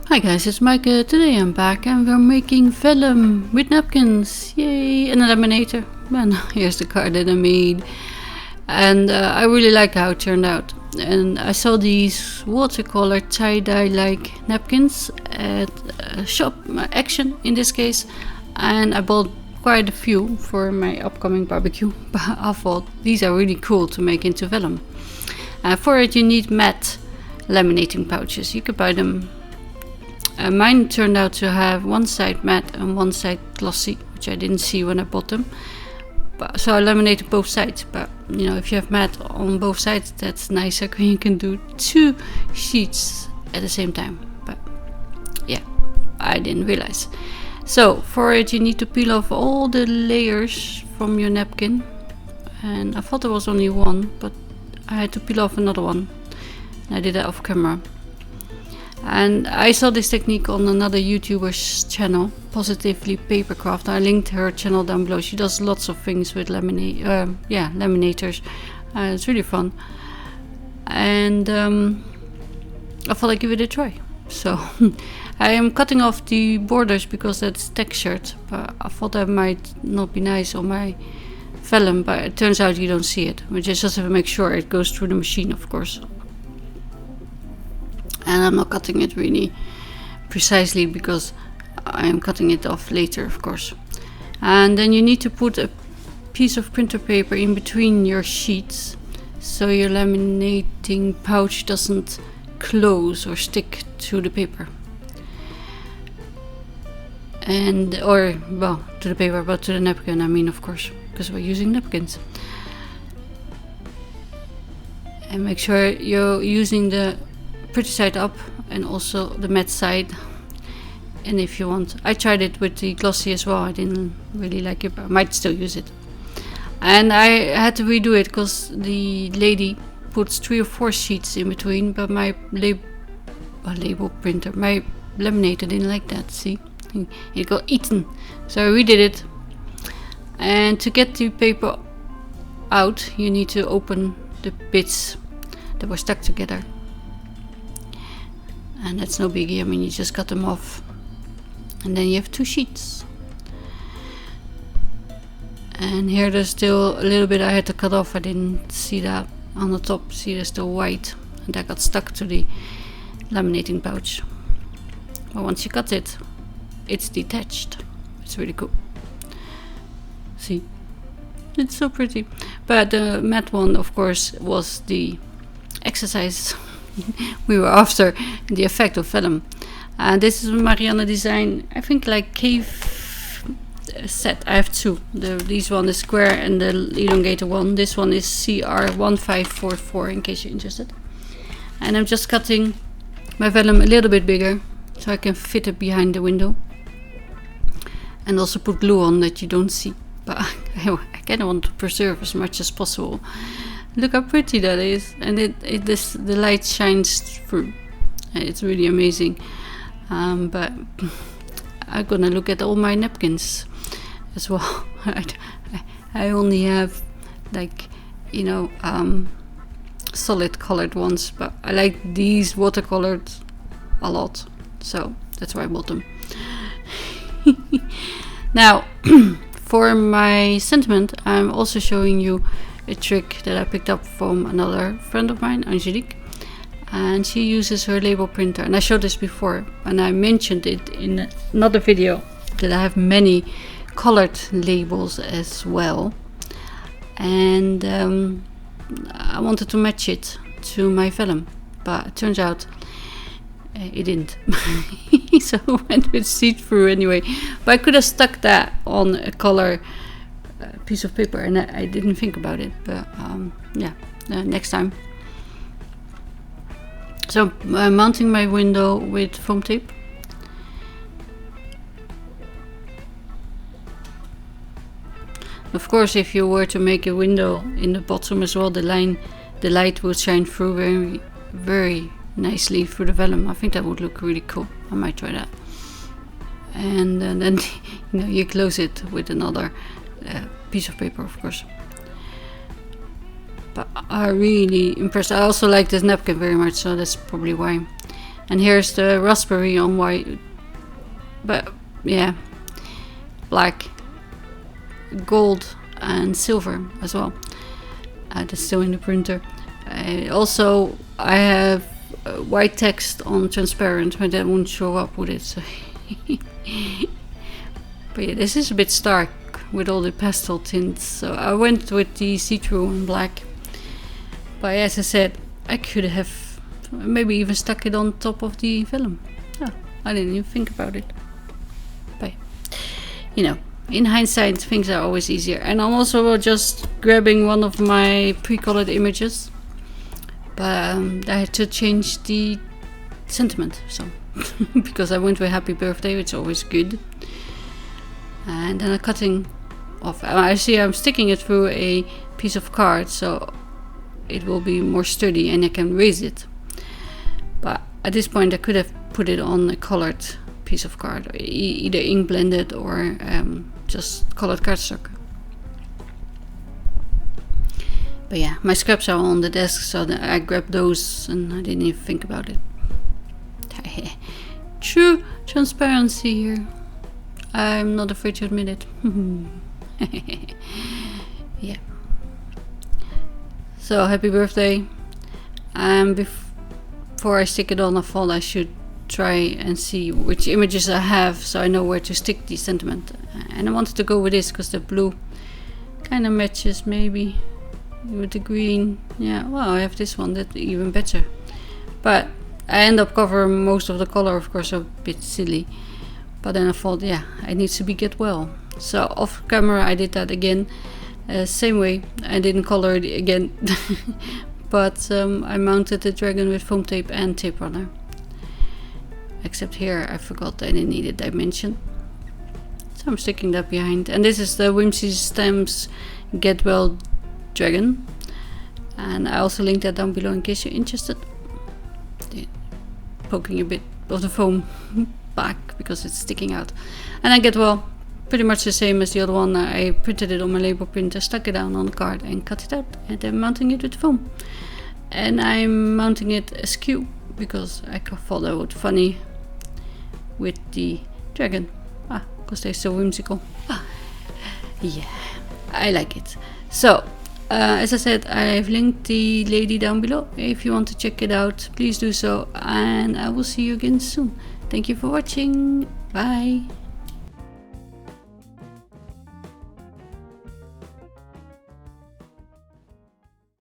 Hi guys, it's Mike. Today I'm back and we're making vellum with napkins. Yay! And a laminator. And here's the card that I made. And I really like how it turned out. And I saw these watercolor tie-dye like napkins at shop Action in this case. And I bought quite a few for my upcoming barbecue. But I thought these are really cool to make into vellum. For it you need matte laminating pouches. You could buy them. Mine turned out to have one side matte and one side glossy, which I didn't see when I bought them. So I laminated both sides, but you know, if you have matte on both sides, that's nicer because you can do two sheets at the same time. But yeah, I didn't realize. So for it you need to peel off all the layers from your napkin. And I thought there was only one, but I had to peel off another one. And I did that off camera. And I saw this technique on another YouTuber's channel, Positively Papercraft. I linked her channel down below. She does lots of things with laminators. It's really fun. And I thought I'd give it a try. So I am cutting off the borders because that's textured. But I thought that might not be nice on my vellum. But it turns out you don't see it. We just have to make sure it goes through the machine, of course. And I'm not cutting it really precisely because I am cutting it off later, of course. And then you need to put a piece of printer paper in between your sheets so your laminating pouch doesn't close or stick to the paper. Well, to the paper, but to the napkin, I mean, of course, because we're using napkins. And make sure you're using the pretty side up and also the matte side. And if you want, I tried it with the glossy as well. I didn't really like it, but I might still use it. And I had to redo it because the lady puts 3 or 4 sheets in between, but my label printer, my laminator didn't like that. See, it got eaten, so I redid it. And to get the paper out you need to open the bits that were stuck together. And that's no biggie, I mean, you just cut them off. And then you have 2 sheets. And here there's still a little bit I had to cut off. I didn't see that on the top. See, there's still white. And that got stuck to the laminating pouch. But once you cut it, it's detached. It's really cool. See? It's so pretty. But the matte one, of course, was the exercise we were after, the effect of vellum. And this is a Marianne design, I think like cave set. I have 2. These one is square and the elongated one. This one is CR1544 in case you're interested. And I'm just cutting my vellum a little bit bigger so I can fit it behind the window. And also put glue on that you don't see. But I kind of want to preserve as much as possible. Look how pretty that is, and the light shines through. It's really amazing. But I'm gonna look at all my napkins as well. I only have like, you know, solid colored ones, but I like these watercolored a lot, so that's why I bought them. Now, for my sentiment, I'm also showing you a trick that I picked up from another friend of mine, Angelique, and she uses her label printer. And I showed this before, and I mentioned it in another video that I have many colored labels as well, and I wanted to match it to my vellum, but it turns out it didn't. So I went with see-through anyway, but I could have stuck that on a color piece of paper, and I didn't think about it, but yeah, next time. So I'm mounting my window with foam tape. Of course, if you were to make a window in the bottom as well, the light would shine through very, very nicely through the vellum. I think that would look really cool. I might try that. And then you know, you close it with another piece of paper, of course. But I'm really impressed. I also like this napkin very much, so that's probably why. And here's the raspberry on white, but yeah, black, gold and silver as well. That's still in the printer. Also, I have white text on transparent, but that won't show up with it. So but yeah, this is a bit stark with all the pastel tints, so I went with the see-through and black. But as I said, I could have maybe even stuck it on top of the vellum. Oh, I didn't even think about it. But you know, in hindsight, things are always easier. And I'm also just grabbing one of my pre-colored images, but I had to change the sentiment, so because I went with happy birthday, which is always good. And then I'm cutting off. I see I'm sticking it through a piece of card, so it will be more sturdy and I can raise it. But at this point I could have put it on a colored piece of card, either ink blended or just colored cardstock. But yeah, my scraps are on the desk, so I grabbed those and I didn't even think about it. True transparency here. I'm not afraid to admit it. Yeah. So happy birthday. Before I stick it on, I thought I should try and see which images I have, so I know where to stick the sentiment. And I wanted to go with this because the blue kind of matches maybe with the green. Yeah, well, I have this one, that's even better. But I end up covering most of the color, of course, a bit silly. But then I thought, yeah, it needs to be get well. So off camera I did that again, same way. I didn't color it again, but I mounted the dragon with foam tape and tape runner. Except here I forgot I didn't need a dimension, so I'm sticking that behind. And this is the Whimsy Stamps Get Well dragon, and I also linked that down below in case you're interested. Poking a bit of the foam back because it's sticking out. And I Get Well, pretty much the same as the other one. I printed it on my label printer, stuck it down on the card and cut it out, and then mounting it with foam. And I'm mounting it askew because I thought that would be funny with the dragon, because they're so whimsical. Yeah, I like it. So as I said, I've linked the lady down below. If you want to check it out, please do so, and I will see you again soon. Thank you for watching. Bye.